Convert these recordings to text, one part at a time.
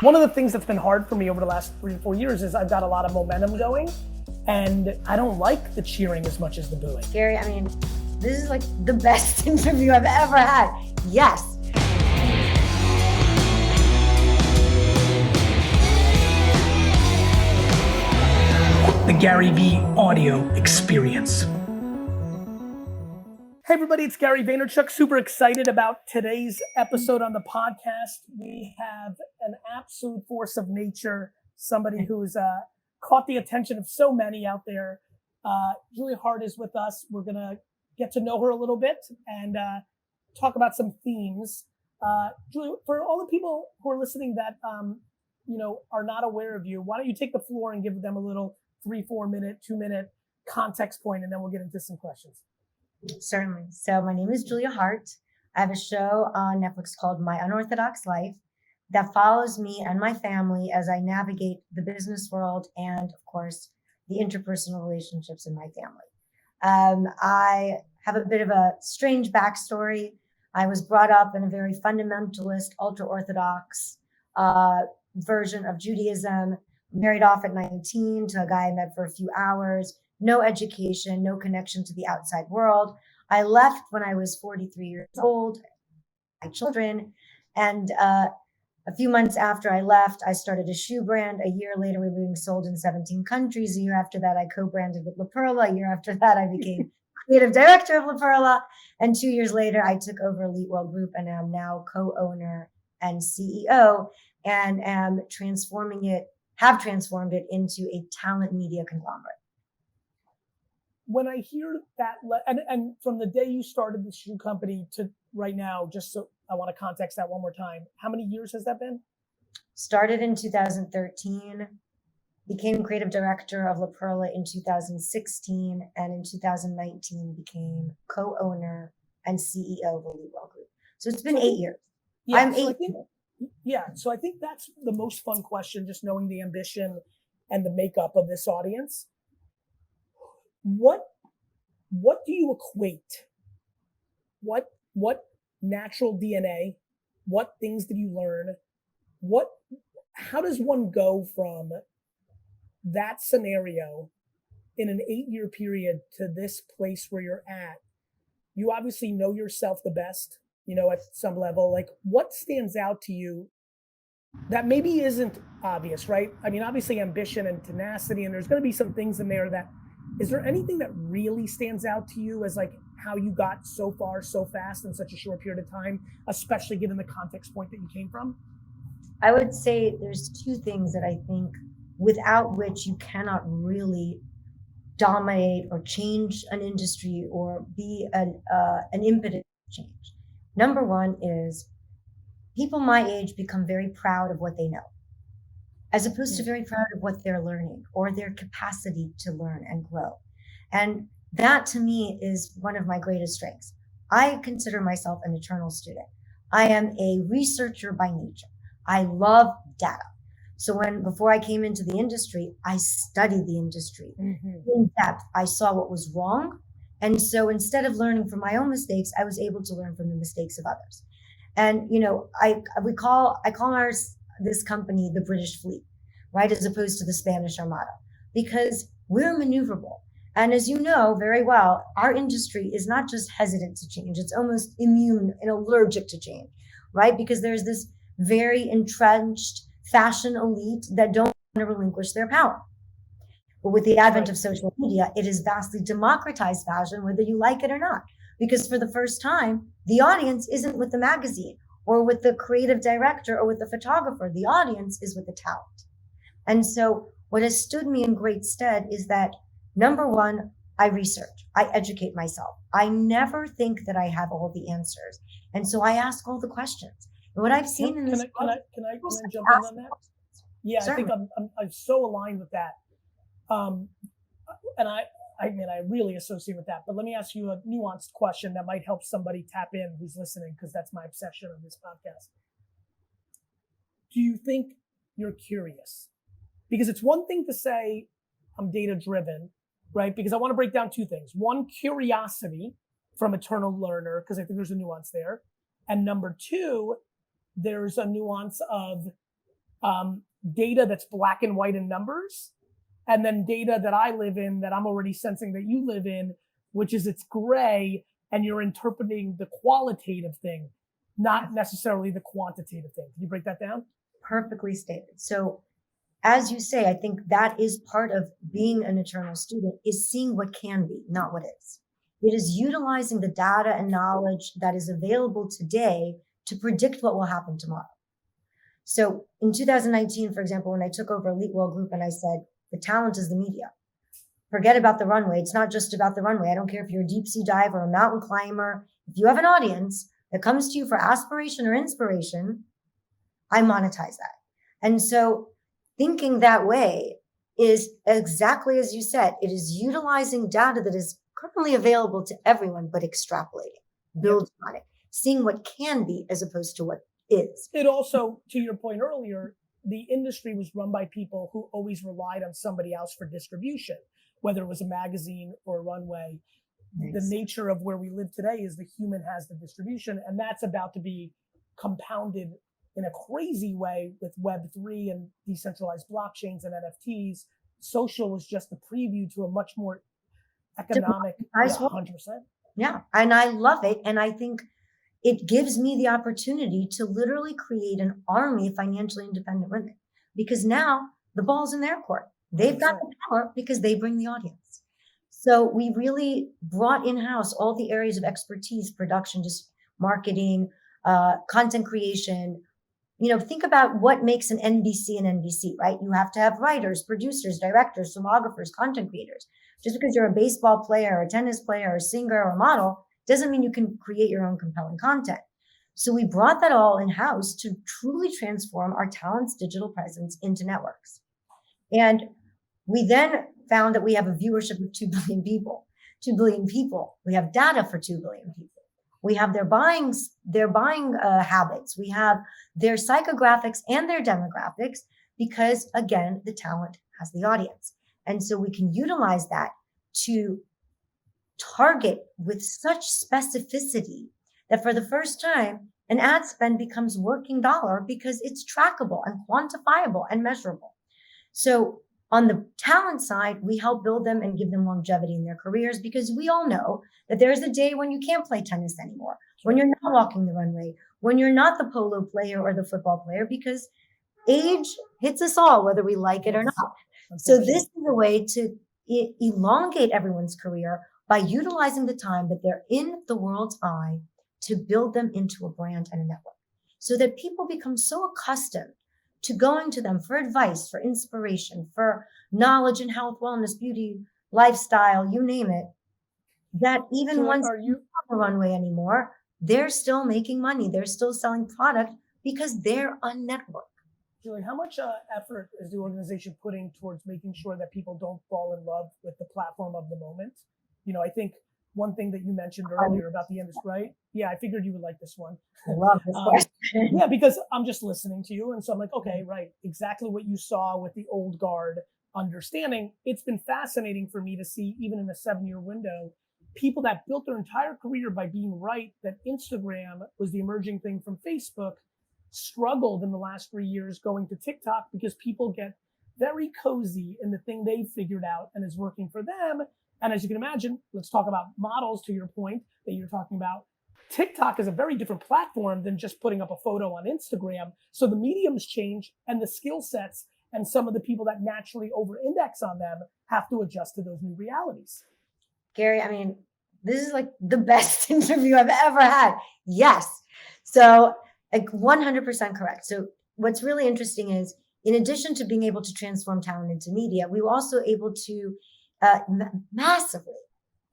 One of the things that's been hard for me over the last 3 or 4 years is I've got a lot of momentum going, and I don't like the cheering as much as the booing. Gary, I mean, this is like the best interview I've ever had. Yes. The Garyvee audio experience. Hey everybody, it's Gary Vaynerchuk. Super excited about today's episode on the podcast. We have an absolute force of nature, somebody who's caught the attention of so many out there. Julia Haart is with us. We're gonna get to know her a little bit and talk about some themes. Julia, for all the people who are listening that are not aware of you, why don't you take the floor and give them a little 3-4 minute, 2-minute context point, and then we'll get into some questions. Certainly. So my name is Julia Haart. I have a show on Netflix called My Unorthodox Life that follows me and my family as I navigate the business world and, of course, the interpersonal relationships in my family. I have a bit of a strange backstory. I was brought up in a very fundamentalist, ultra-Orthodox version of Judaism, married off at 19 to a guy I met for a few hours. No education, no connection to the outside world. I left when I was 43 years old, my children. And a few months after I left, I started a shoe brand. A year later, we were being sold in 17 countries. A year after that, I co-branded with La Perla. A year after that, I became creative director of La Perla. And 2 years later, I took over Elite World Group and am now co-owner and CEO and have transformed it into a talent media conglomerate. When I hear that, and from the day you started the shoe company to right now, just so I want to context that one more time, how many years has that been? Started in 2013, became creative director of La Perla in 2016, and in 2019 became co-owner and CEO of Elite World Group. So it's been 8 years. Yeah, I'm so 8. So I think that's the most fun question, just knowing the ambition and the makeup of this audience. What do you equate? What natural DNA? What things did you learn? How does one go from that scenario in an 8-year period to this place where you're at? You obviously know yourself the best, at some level. Like, what stands out to you that maybe isn't obvious, right? I mean, obviously ambition and tenacity, and there's going to be some things in there that. Is there anything that really stands out to you as like how you got so far so fast in such a short period of time, especially given the context point that you came from? I would say there's 2 things that I think without which you cannot really dominate or change an industry or be an impetus to change. Number 1 is people my age become very proud of what they know, as opposed to very proud of what they're learning or their capacity to learn and grow. And that to me is one of my greatest strengths. I consider myself an eternal student. I am a researcher by nature. I love data. So before I came into the industry, I studied the industry in depth. I saw what was wrong. And so instead of learning from my own mistakes, I was able to learn from the mistakes of others. And, I call this company the British fleet, right? As opposed to the Spanish Armada, because we're maneuverable. And as you know very well, our industry is not just hesitant to change. It's almost immune and allergic to change, right? Because there's this very entrenched fashion elite that don't want to relinquish their power. But with the advent of social media, it has vastly democratized fashion, whether you like it or not. Because for the first time, the audience isn't with the magazine or with the creative director or with the photographer. The audience is with the talent. And so what has stood me in great stead is that, number 1, I research, I educate myself. I never think that I have all the answers. And so I ask all the questions. And what I've seen in this— Can I jump in on that? Yeah, certainly. I think I'm so aligned with that. And I really associate with that. But let me ask you a nuanced question that might help somebody tap in who's listening, because that's my obsession on this podcast. Do you think you're curious? Because it's one thing to say I'm data driven, right? Because I want to break down 2 things. 1, curiosity from eternal learner, because I think there's a nuance there. And number 2, there's a nuance of data that's black and white in numbers, and then data that I live in that I'm already sensing that you live in, which is it's gray and you're interpreting the qualitative thing, not necessarily the quantitative thing. Can you break that down? Perfectly stated. So as you say, I think that is part of being an eternal student, is seeing what can be, not what is. It is utilizing the data and knowledge that is available today to predict what will happen tomorrow. So in 2019, for example, when I took over Elite World Group and I said, the talent is the media. Forget about the runway. It's not just about the runway. I don't care if you're a deep sea diver, a mountain climber. If you have an audience that comes to you for aspiration or inspiration, I monetize that. And so thinking that way is exactly as you said, it is utilizing data that is currently available to everyone, but extrapolating, building on it, seeing what can be as opposed to what is. It also, to your point earlier, the industry was run by people who always relied on somebody else for distribution, whether it was a magazine or a runway. Nice. The nature of where we live today is the human has the distribution, and that's about to be compounded in a crazy way with Web3 and decentralized blockchains and NFTs. Social is just a preview to a much more economic, 100%. Yeah, and I love it. And I think it gives me the opportunity to literally create an army of financially independent women, because now the ball's in their court. They've got the power because they bring the audience. So we really brought in-house all the areas of expertise, production, just marketing, content creation. You know, think about what makes an NBC an NBC, right? You have to have writers, producers, directors, filmographers, content creators. Just because you're a baseball player, or a tennis player, or a singer, or a model, doesn't mean you can create your own compelling content. So we brought that all in-house to truly transform our talent's digital presence into networks. And we then found that we have a viewership of 2 billion people. 2 billion people. We have data for 2 billion people. We have their buying habits. We have their psychographics and their demographics because, again, the talent has the audience. And so we can utilize that to target with such specificity that for the first time, an ad spend becomes working dollar because it's trackable and quantifiable and measurable. So on the talent side, we help build them and give them longevity in their careers, because we all know that there is a day when you can't play tennis anymore, when you're not walking the runway, when you're not the polo player or the football player, because age hits us all, whether we like it or not. So this is a way to elongate everyone's career by utilizing the time that they're in the world's eye to build them into a brand and a network, so that people become so accustomed to going to them for advice, for inspiration, for knowledge and health, wellness, beauty, lifestyle, you name it, that even once they're not on the runway anymore, they're still making money. They're still selling product because they're a network. Julie, how much effort is the organization putting towards making sure that people don't fall in love with the platform of the moment? You know, I think one thing that you mentioned earlier about the industry, right? Yeah, I figured you would like this one. I love this question. Yeah, because I'm just listening to you. And so I'm like, okay, right. Exactly what you saw with the old guard understanding. It's been fascinating for me to see, even in a 7-year window, people that built their entire career by being right that Instagram was the emerging thing from Facebook struggled in the last 3 years going to TikTok because people get very cozy in the thing they've figured out and is working for them. And as you can imagine, let's talk about models, to your point that you're talking about. TikTok is a very different platform than just putting up a photo on Instagram. So the mediums change and the skill sets and some of the people that naturally over-index on them have to adjust to those new realities. Gary, I mean, this is like the best interview I've ever had. Yes. So like 100% correct. So what's really interesting is, in addition to being able to transform talent into media, we were also able to massively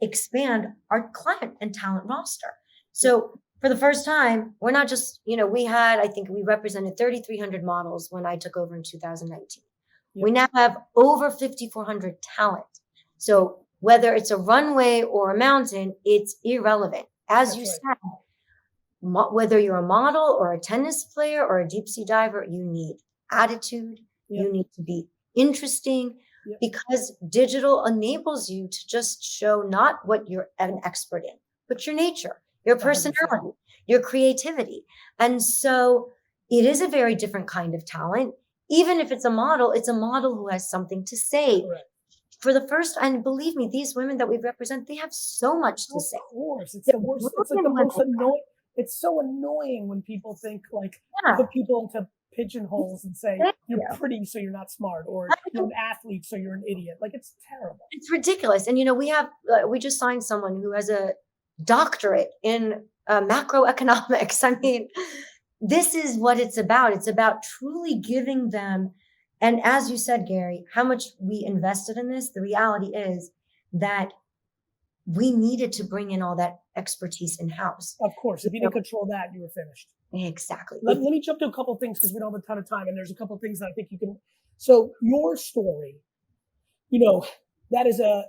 expand our client and talent roster. So for the first time, we're not just, I think we represented 3,300 models when I took over in 2019. Yep. We now have over 5,400 talent. So whether it's a runway or a mountain, it's irrelevant. As you said, whether you're a model or a tennis player or a deep sea diver, you need attitude. Yep. You need to be interesting. Yep. Because digital enables you to just show not what you're an expert in, but your nature, your personality, 100%. Your creativity. And so it is a very different kind of talent. even if it's a model who has something to say. Correct. For the first, and believe me, these women that we represent, they have so much to say. Of course, it's the worst. It's like the most annoying. It's so annoying when people think like put people into pigeonholes and say you're pretty, so you're not smart, or you're an athlete, so you're an idiot. Like, it's terrible. It's ridiculous. And we just signed someone who has a doctorate in macroeconomics. I mean, this is what it's about. It's about truly giving them. And as you said, Gary, how much we invested in this, the reality is that we needed to bring in all that expertise in-house. Of course. If you didn't control that, you were finished. Exactly. Let me jump to a couple of things because we don't have a ton of time. And there's a couple of things that I think you can. So your story, that is a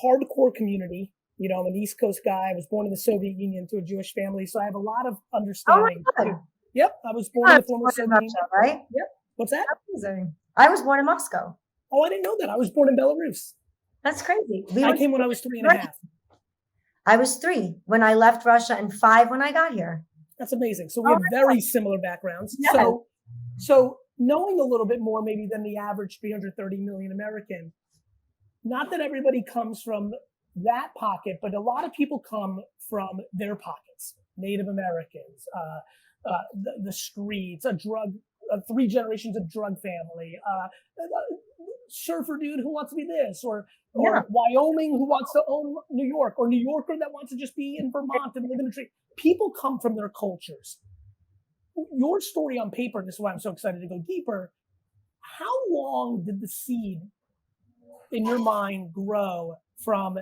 hardcore community. I'm an East Coast guy. I was born in the Soviet Union to a Jewish family. So I have a lot of understanding. Oh, my God. Yep. I was born in the former Soviet Union. Right? Yep. What's that? Amazing. I was born in Moscow. Oh, I didn't know that. I was born in Belarus. That's crazy. I came when I was 3.5. I was 3 when I left Russia and 5 when I got here. That's amazing. So we have very similar backgrounds. Yes. So knowing a little bit more maybe than the average 330 million American, not that everybody comes from that pocket, but a lot of people come from their pockets. Native Americans, the streets, 3 generations of drug family, surfer dude who wants to be this, or Wyoming who wants to own New York, or New Yorker that wants to just be in Vermont and live in a tree. People come from their cultures. Your story on paper, and this is why I'm so excited to go deeper. How long did the seed in your mind grow from,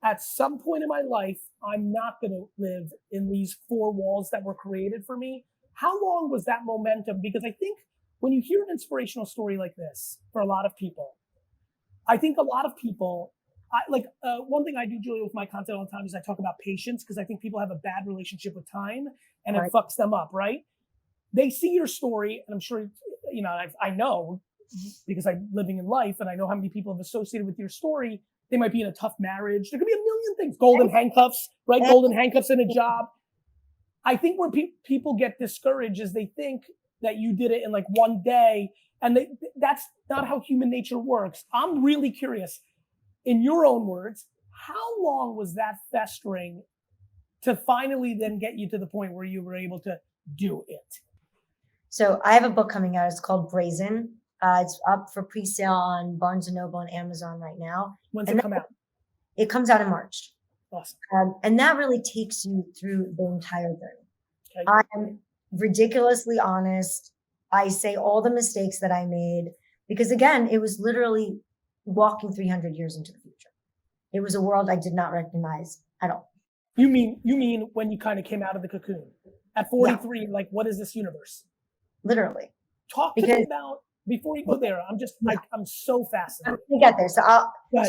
at some point in my life, I'm not going to live in these 4 walls that were created for me? How long was that momentum? Because I think when you hear an inspirational story like this, for a lot of people, I think a lot of people, one thing I do, Julia, with my content all the time is I talk about patience, because I think people have a bad relationship with time and it fucks them up, right? They see your story, and I'm sure, I know because I'm living in life and I know how many people have associated with your story. They might be in a tough marriage. There could be a million things. Golden handcuffs, right? Golden handcuffs in a job. I think where people get discouraged is they think that you did it in like one day, and that's not how human nature works. I'm really curious, in your own words, how long was that festering to finally then get you to the point where you were able to do it? So I have a book coming out. It's called Brazen. It's up for pre-sale on Barnes & Noble and Amazon right now. When's it come out? It comes out in March. Awesome. And that really takes you through the entire journey. Okay. I'm ridiculously honest. I say all the mistakes that I made, because again, it was literally walking 300 years into the future. It was a world I did not recognize at all. You mean when you kind of came out of the cocoon at 43? Like, what is this universe? Literally. Talk to me about, before you go there. I'm just I'm so fascinated. We get there. So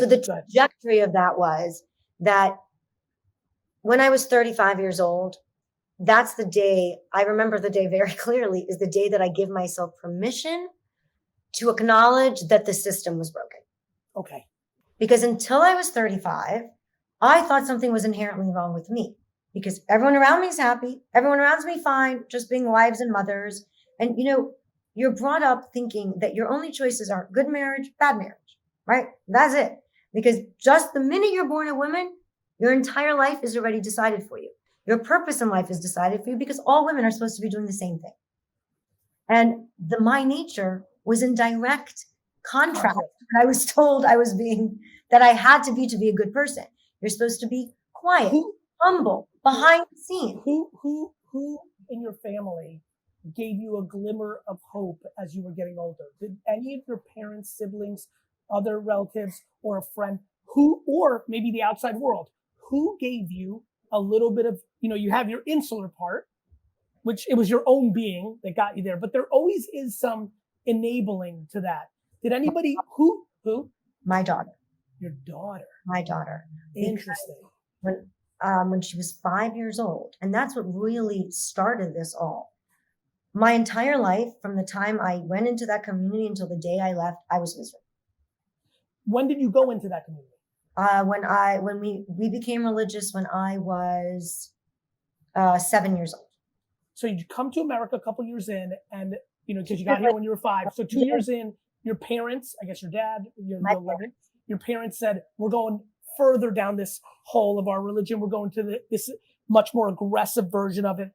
the trajectory of that was that when I was 35 years old, that's the day, I remember the day very clearly, is the day that I give myself permission to acknowledge that the system was broken. Okay. Because until I was 35, I thought something was inherently wrong with me, because everyone around me is happy. Everyone around me fine, just being wives and mothers. And, you're brought up thinking that your only choices are good marriage, bad marriage, right? That's it. Because just the minute you're born a woman, your entire life is already decided for you. Your purpose in life is decided for you, because all women are supposed to be doing the same thing. And my nature was in direct contrast. I was told that I had to be a good person. You're supposed to be quiet, humble, behind the scenes. Who in your family gave you a glimmer of hope as you were getting older? Did any of your parents, siblings, other relatives, or a friend or maybe the outside world, who gave you a little bit of, you have your insular part, which it was your own being that got you there, but there always is some enabling to that. Did anybody, who? My daughter. Your daughter. My daughter. Interesting. When she was 5 years old, and that's what really started this all. My entire life, from the time I went into that community until the day I left, I was miserable. When did you go into that community? When we became religious when I was 7 years old. So you come to America a couple years in, and because you got here when you were 5. So 2 years in, your parents, I guess your dad, your parents said, we're going further down this hole of our religion. We're going to this much more aggressive version of it.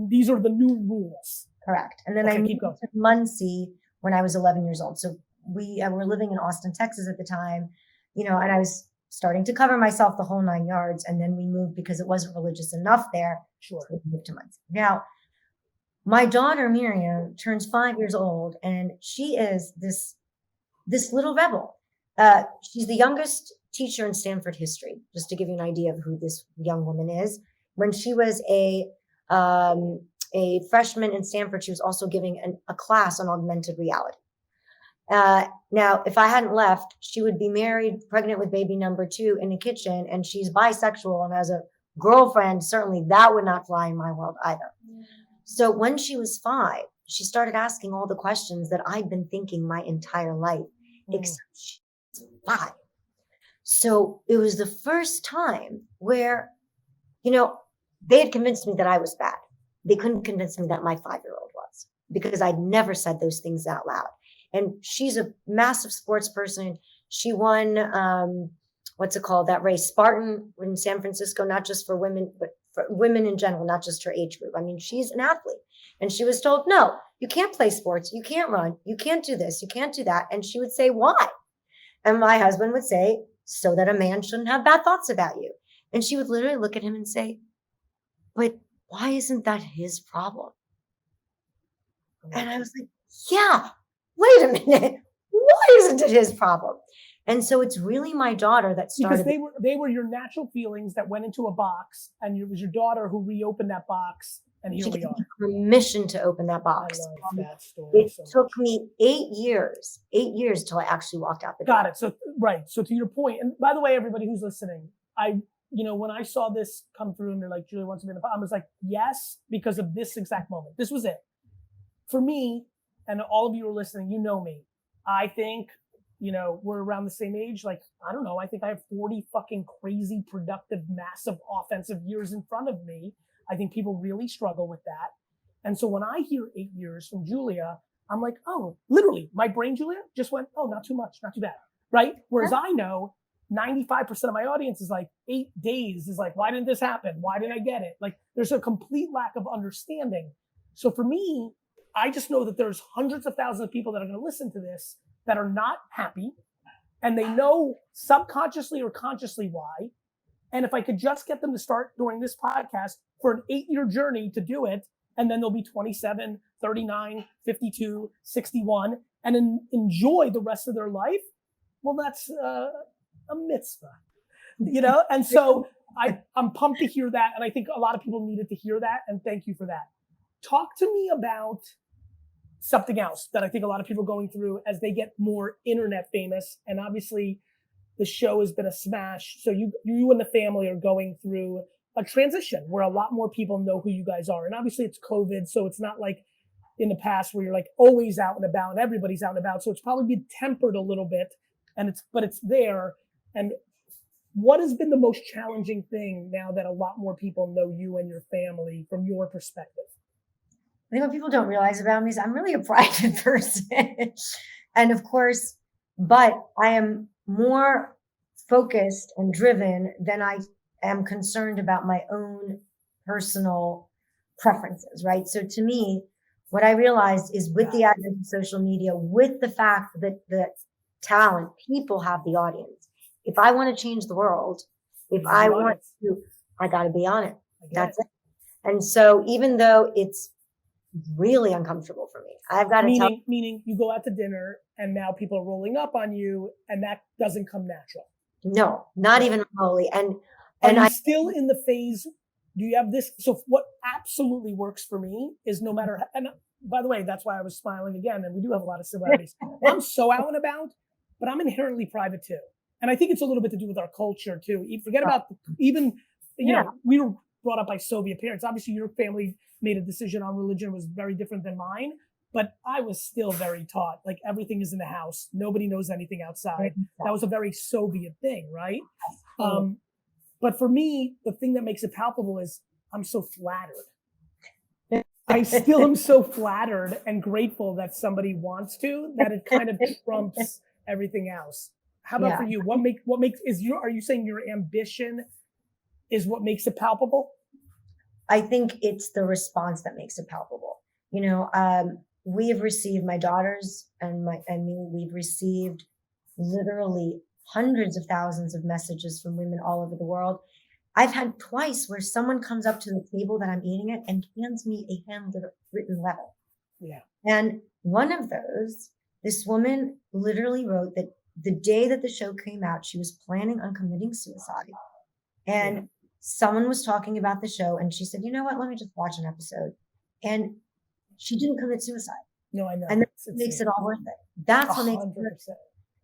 These are the new rules. Correct. And then I moved to Muncie when I was 11 years old. So we were living in Austin, Texas at the time, and I was starting to cover myself the whole 9 yards. And then we moved because it wasn't religious enough there. Sure. So we moved to Muncie. Now, my daughter Miriam turns 5 years old, and she is this little rebel. She's the youngest teacher in Stanford history, just to give you an idea of who this young woman is. When she was a freshman in Stanford, she was also giving a class on augmented reality. Now, if I hadn't left, she would be married, pregnant with baby number 2 in the kitchen, and she's bisexual and has a girlfriend. Certainly that would not fly in my world either. So when she was 5, she started asking all the questions that I'd been thinking my entire life, except she was 5. So it was the first time where, they had convinced me that I was bad. They couldn't convince me that my 5-year-old was, because I'd never said those things out loud. And she's a massive sports person. She won, that race, Spartan in San Francisco, not just for women, but for women in general, not just her age group. I mean, she's an athlete. And she was told, no, you can't play sports. You can't run. You can't do this. You can't do that. And she would say, why? And my husband would say, so that a man shouldn't have bad thoughts about you. And she would literally look at him and say, but why isn't that his problem? And I was like, yeah, wait a minute. Why isn't it his problem? And so it's really my daughter that started. Because they were your natural feelings that went into a box, and it was your daughter who reopened that box, and here we are. Permission to open that box. I love that story. It took me 8 years till I actually walked out the door. Got it. So, right. So to your point, and by the way, everybody who's listening, when I saw this come through and they're like, Julia wants to be in the podcast, I was like, yes, because of this exact moment. This was it. For me, and all of you who are listening, you know me. I think, we're around the same age. Like, I don't know. I think I have 40 fucking crazy, productive, massive offensive years in front of me. I think people really struggle with that. And so when I hear 8 years from Julia, I'm like, oh, literally, my brain, Julia, just went, oh, not too much, not too bad. Right? Whereas I know 95% of my audience is like 8 days is like, why didn't this happen? Why didn't I get it? Like, there's a complete lack of understanding. So for me, I just know that there's hundreds of thousands of people that are going to listen to this that are not happy, and they know subconsciously or consciously why. And if I could just get them to start during this podcast for an 8-year journey to do it, and then they'll be 27, 39, 52, 61, and then enjoy the rest of their life, well, that's a mitzvah, And so I'm pumped to hear that. And I think a lot of people needed to hear that. And thank you for that. Talk to me about something else that I think a lot of people are going through as they get more internet famous. And obviously the show has been a smash. So you and the family are going through a transition where a lot more people know who you guys are. And obviously it's COVID. So it's not like in the past where you're like always out and about and everybody's out and about. So it's probably been tempered a little bit, but it's there. And what has been the most challenging thing now that a lot more people know you and your family from your perspective? I think what people don't realize about me is I'm really a private person. And of course, but I am more focused and driven than I am concerned about my own personal preferences, right? So to me, what I realized is with the advent of social media, with the fact that the talent, people have the audience. If I want to change the world, I got to be on it. That's it. And so even though it's really uncomfortable for me, I've got to meaning you go out to dinner and now people are rolling up on you and that doesn't come natural. No, not even remotely. And I'm still in the phase. Do you have this? So what absolutely works for me is no matter, and by the way, that's why I was smiling again. And we do have a lot of similarities. I'm so out and about, but I'm inherently private too. And I think it's a little bit to do with our culture too. Forget about even, we were brought up by Soviet parents. Obviously your family made a decision on religion was very different than mine, but I was still very taught, like everything is in the house. Nobody knows anything outside. That was a very Soviet thing, right? But for me, the thing that makes it palpable is I'm so flattered. I still am so flattered and grateful that somebody wants to, that it kind of trumps everything else. How about Yeah. for you? Are you saying your ambition is what makes it palpable? I think it's the response that makes it palpable. We have received, my daughters and me, we've received literally hundreds of thousands of messages from women all over the world. I've had twice where someone comes up to the table that I'm eating at and hands me a handwritten letter. Yeah. And one of those, this woman literally wrote that the day that the show came out, she was planning on committing suicide. And someone was talking about the show and she said, you know what, let me just watch an episode. And she didn't commit suicide. No, I know. And that makes it all worth it. That's what makes it.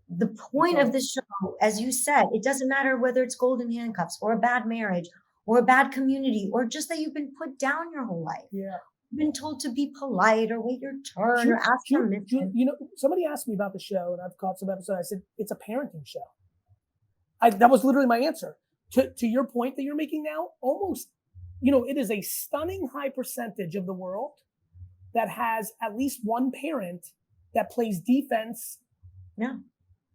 The point of the show, as you said, it doesn't matter whether it's golden handcuffs or a bad marriage or a bad community or just that you've been put down your whole life. Yeah. You've been told to be polite or wait your turn or ask permission. Somebody asked me about the show and I've caught some episodes. I said, it's a parenting show. That was literally my answer. To your point that you're making now, almost, it is a stunning high percentage of the world that has at least one parent that plays defense. Yeah.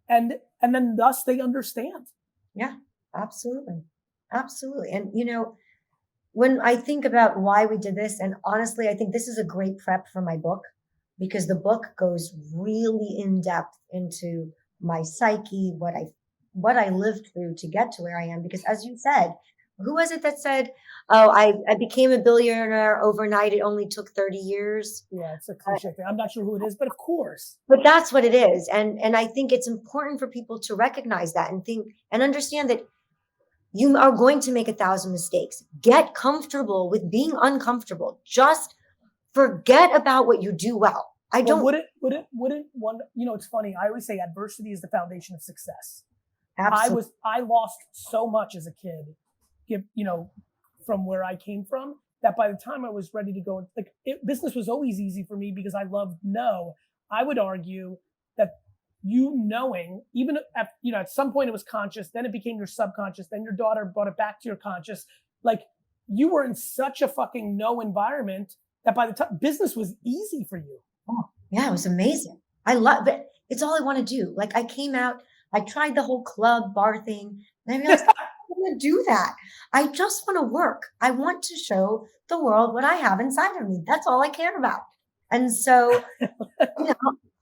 And then thus they understand. Yeah, absolutely. Absolutely. And, when I think about why we did this, and honestly, I think this is a great prep for my book because the book goes really in depth into my psyche, what I lived through to get to where I am. Because as you said, who was it that said, oh, I became a billionaire overnight. It only took 30 years. Yeah, it's a cliche thing. I'm not sure who it is, but of course. But that's what it is. And I think it's important for people to recognize that and think and understand that you are going to make 1,000 mistakes. Get comfortable with being uncomfortable. Just forget about what you do well. Wouldn't one, it's funny. I always say adversity is the foundation of success. Absolutely. I lost so much as a kid, from where I came from, that by the time I was ready to go, business was always easy for me because I loved no. I would argue that knowing, even at some point it was conscious, then it became your subconscious, then your daughter brought it back to your conscious. Like you were in such a fucking no environment that by the time business was easy for you. Oh, yeah, it was amazing. I love it. It's all I want to do. Like I came out, I tried the whole club bar thing, and I realized I don't want to do that. I just want to work. I want to show the world what I have inside of me. That's all I care about. And so,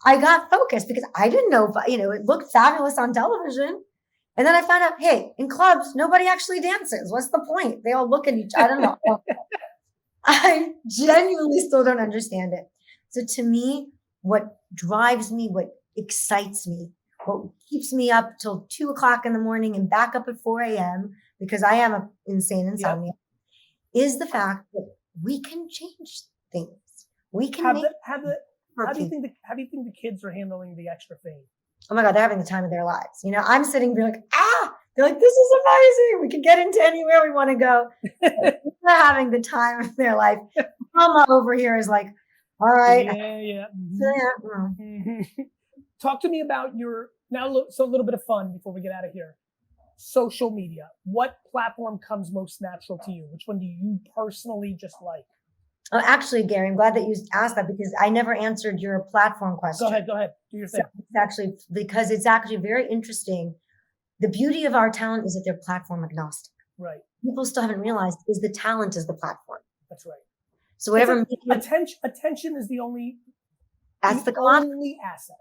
I got focused because I didn't know, it looked fabulous on television. And then I found out, hey, in clubs, nobody actually dances. What's the point? They all look at each other. I don't know. I genuinely still don't understand it. So to me, what drives me, what excites me, what keeps me up till 2:00 in the morning and back up at 4 a.m. because I have an insane insomnia, is the fact that we can change things. We can How do you think the kids are handling the extra fame? Oh my God, they're having the time of their lives. I'm sitting there like, they're like, this is amazing. We can get into anywhere we want to go. They're having the time of their life. Mama over here is like, all right. Yeah. Mm-hmm. Talk to me about so a little bit of fun before we get out of here. Social media. What platform comes most natural to you? Which one do you personally just like? Oh, actually, Gary, I'm glad that you asked that because I never answered your platform question. Go ahead. Do your thing. So it's actually very interesting. The beauty of our talent is that they're platform agnostic. Right. People still haven't realized is the talent is the platform. That's right. So whatever attention is the only. That's the only asset.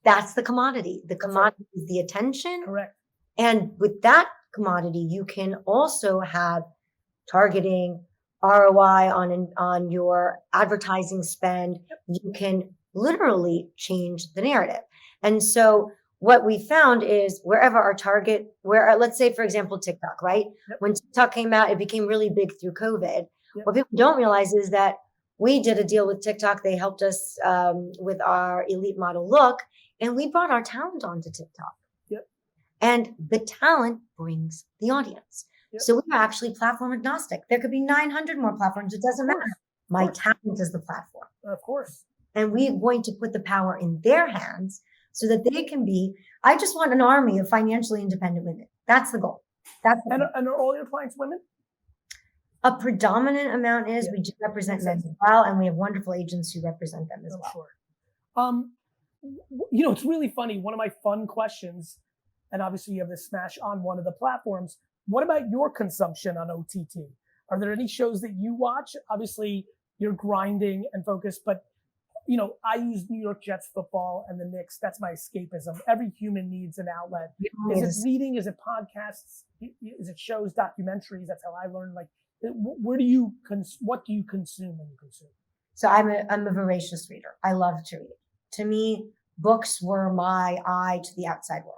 That's the commodity. The commodity is the attention. Correct. And with that commodity, you can also have targeting, ROI on your advertising spend. You can literally change the narrative. And so what we found is wherever our target, let's say, for example, TikTok, right? Yep. When TikTok came out, it became really big through COVID. Yep. What people don't realize is that we did a deal with TikTok. They helped us with our elite model look, and we brought our talent onto TikTok. Yep. And the talent brings the audience. Yep. So we're actually platform agnostic. There could be 900 more platforms. It doesn't matter. My talent is the platform. Of course. And we're going to put the power in their hands so that they can I just want an army of financially independent women. That's the goal. And are all your clients women? A predominant amount is Yeah. we do represent men Makes as well, and we have wonderful agents who represent them as I'm well. sure. It's really funny. One of my fun questions, and obviously you have this smash on one of the platforms. What about your consumption on OTT? Are there any shows that you watch? Obviously, you're grinding and focused, but I use New York Jets football and the Knicks. That's my escapism. Every human needs an outlet. Is it reading? Is it podcasts? Is it shows, documentaries? That's how I learn. Like, what do you consume when you consume? So I'm a voracious reader. I love to read. To me, books were my eye to the outside world.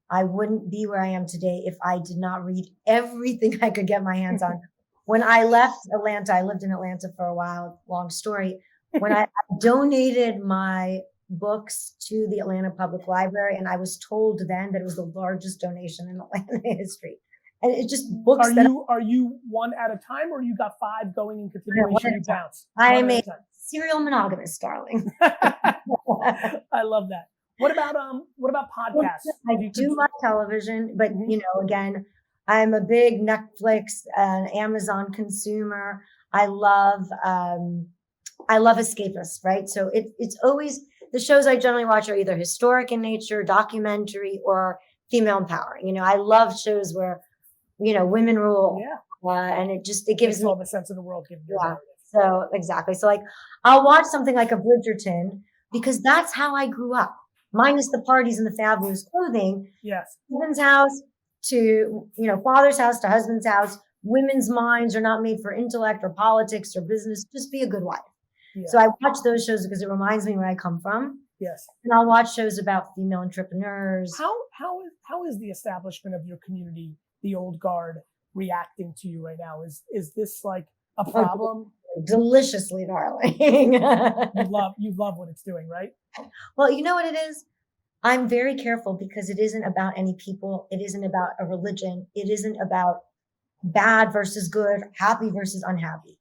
I wouldn't be where I am today if I did not read everything I could get my hands on. When I left Atlanta, I lived in Atlanta for a while, long story. When I donated my books to the Atlanta Public Library, and I was told then that it was the largest donation in Atlanta history. And it's just books. Are you one at a time, or you got 5 going in continuation? You bounce. I'm a serial monogamous, darling. I love that. What about podcasts? I do love television, but again, I'm a big Netflix and Amazon consumer. I love escapists, right? So it's always the shows I generally watch are either historic in nature, documentary, or female empowering. I love shows where women rule. Yeah. And it gives me all the sense of the world. Yeah. So exactly. So like I'll watch something like a Bridgerton because that's how I grew up. Minus the parties and the fabulous clothing. Yes. Husband's house to, father's house to husband's house. Women's minds are not made for intellect or politics or business. Just be a good wife. Yeah. So I watch those shows because it reminds me where I come from. Yes. And I'll watch shows about female entrepreneurs. How is the establishment of your community, the old guard, reacting to you right now? Is this like a problem? Deliciously, darling. you love what it's doing, right? Well, you know what it is? I'm very careful because it isn't about any people. It isn't about a religion. It isn't about bad versus good, happy versus unhappy.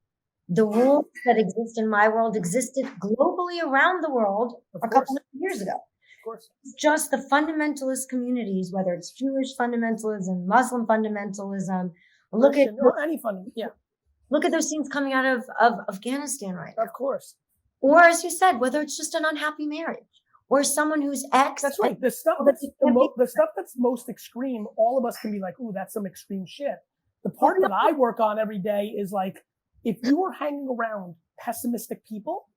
The rules that exist in my world existed globally around the world a couple of years ago. Of course. It's just the fundamentalist communities, whether it's Jewish fundamentalism, Muslim fundamentalism. Look at those things coming out of Afghanistan right now. Of course. Or as you said, whether it's just an unhappy marriage or someone who's ex. That's right. The stuff that's most extreme, all of us can be like, ooh, that's some extreme shit. The part that I work on every day is like, if you are hanging around pessimistic people,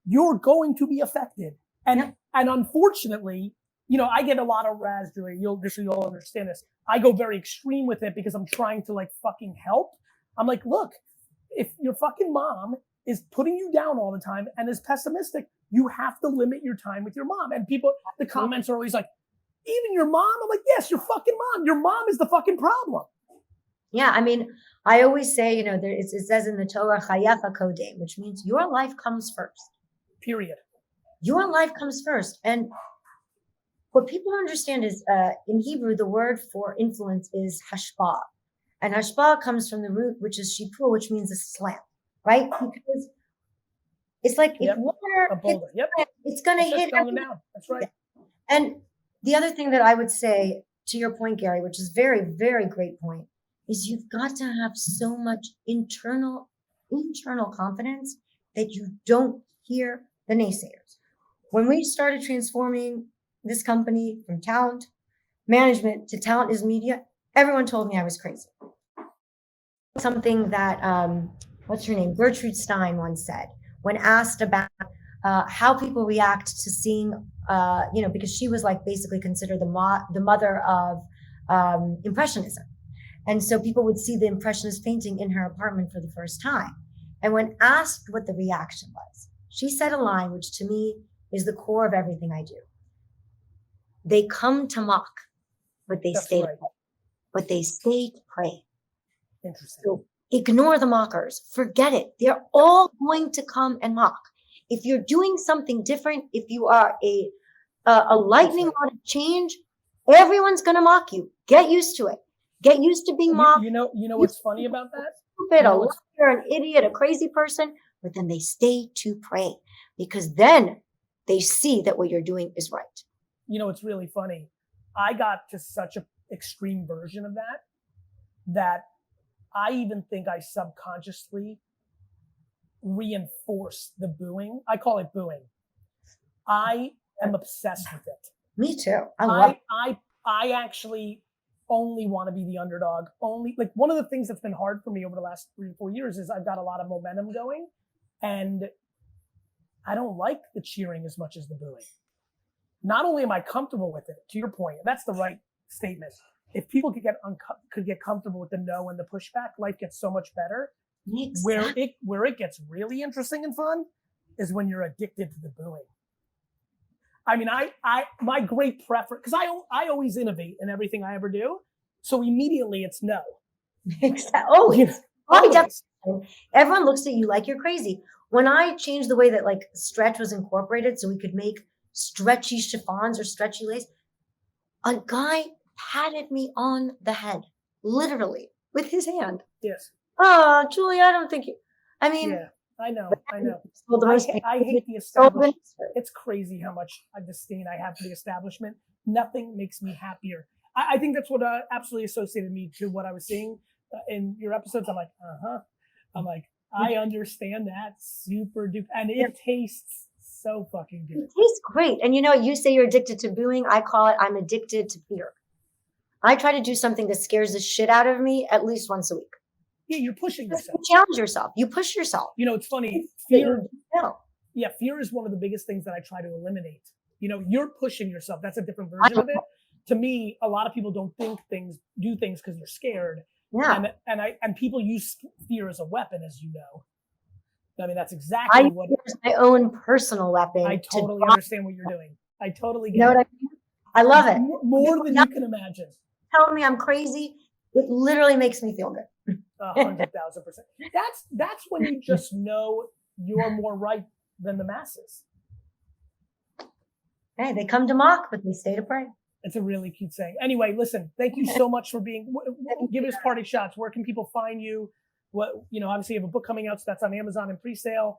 you're going to be affected. And unfortunately, I get a lot of razz, Julia. You'll understand this. I go very extreme with it because I'm trying to like fucking help. I'm like, look, if your fucking mom is putting you down all the time and is pessimistic, you have to limit your time with your mom. And the comments are always like, even your mom? I'm like, yes, your fucking mom. Your mom is the fucking problem. Yeah, I mean, I always say, it says in the Torah, Chayecha Kodem, which means your life comes first. Period. Your life comes first. And what people understand is, in Hebrew, the word for influence is hashpah. And hashpah comes from the root, which is shipur, which means a slant, right? Because it's like if water hits, it's going to hit down. That's right. And the other thing that I would say to your point, Gary, which is very, very great point, is you've got to have so much internal confidence that you don't hear the naysayers. When we started transforming this company from talent management to talent is media, everyone told me I was crazy. Something that, what's her name? Gertrude Stein once said when asked about how people react to seeing, because she was like basically considered the mother of Impressionism. And so people would see the Impressionist painting in her apartment for the first time. And when asked what the reaction was, she said a line, which to me is the core of everything I do. They come to mock, but they stay to pray. But they stay to pray. Interesting. So ignore the mockers. Forget it. They're all going to come and mock. If you're doing something different, if you are a lightning rod of change, everyone's going to mock you. Get used to it. Get used to being mocked. You know what's funny about that? Stupid, a liar, an idiot, a crazy person. But then they stay to pray because then they see that what you're doing is right. It's really funny. I got to such an extreme version of that I even think I subconsciously reinforce the booing. I call it booing. I am obsessed with it. Me too. I love it. I actually only want to be the underdog. Only, like, one of the things that's been hard for me over the last 3 or 4 years is I've got a lot of momentum going, and I don't like the cheering as much as the booing. Not only am I comfortable with it, to your point, that's the right statement. If people could get comfortable with the no and the pushback, life gets so much better. Exactly. Where it gets really interesting and fun is when you're addicted to the booing. I mean, my great preference, because I always innovate in everything I ever do. So immediately it's no. Exactly. Oh, You know, I always. definitely. Everyone looks at you like you're crazy. When I changed the way that like stretch was incorporated, so we could make stretchy chiffons or stretchy lace, a guy patted me on the head, literally, with his hand. Yes. Oh, Julia, I don't think you. I mean, Yeah, I know. well, the most I hate the so establishment. It's crazy how much disdain I have for the establishment. Nothing makes me happier. I think that's what absolutely associated me to what I was seeing in your episodes. I'm like, I'm like, I understand that super duper, and it tastes so fucking good. It tastes great. And you know, you say you're addicted to booing. I call it, I'm addicted to fear. I try to do something that scares the shit out of me at least once a week. Yeah, you're pushing yourself. You challenge yourself. You push yourself. You know, it's funny. Fear. Yeah, fear is one of the biggest things that I try to eliminate. You know, you're pushing yourself. That's a different version of it. To me, a lot of people don't do things because they're scared. Yeah. And people use fear as a weapon, as you know. I mean, that's exactly what. I use my own personal weapon. I totally understand what you're doing. I totally get you know it. What I mean? I love it. More than you can imagine. Telling me I'm crazy, it literally makes me feel good. 100,000%. That's when you just know you're more right than the masses. Hey, they come to mock, but they stay to pray. It's a really cute saying. Anyway, listen, thank you so much for being, give us party shots. Where can people find you? Obviously you have a book coming out, so that's on Amazon in pre-sale.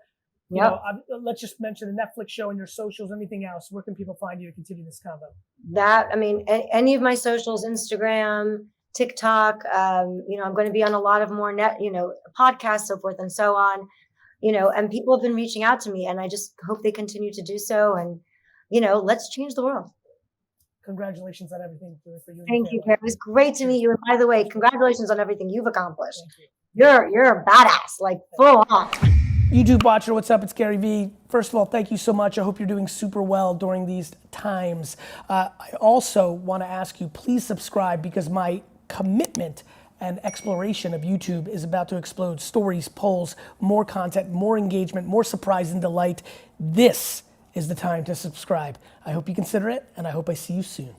Let's just mention the Netflix show and your socials, anything else. Where can people find you to continue this convo? Any of my socials, Instagram, TikTok, I'm going to be on a lot of more podcasts, so forth and so on, and people have been reaching out to me, and I just hope they continue to do so. And, let's change the world. Congratulations on everything for you. Thank you, Gary. It was great to meet you. And by the way, congratulations on everything you've accomplished. You're a badass, like full on. YouTube watcher, what's up? It's Garyvee. First of all, thank you so much. I hope you're doing super well during these times. I also want to ask you, please subscribe, because my commitment and exploration of YouTube is about to explode. Stories, polls, more content, more engagement, more surprise and delight. This is the time to subscribe. I hope you consider it, and I hope I see you soon.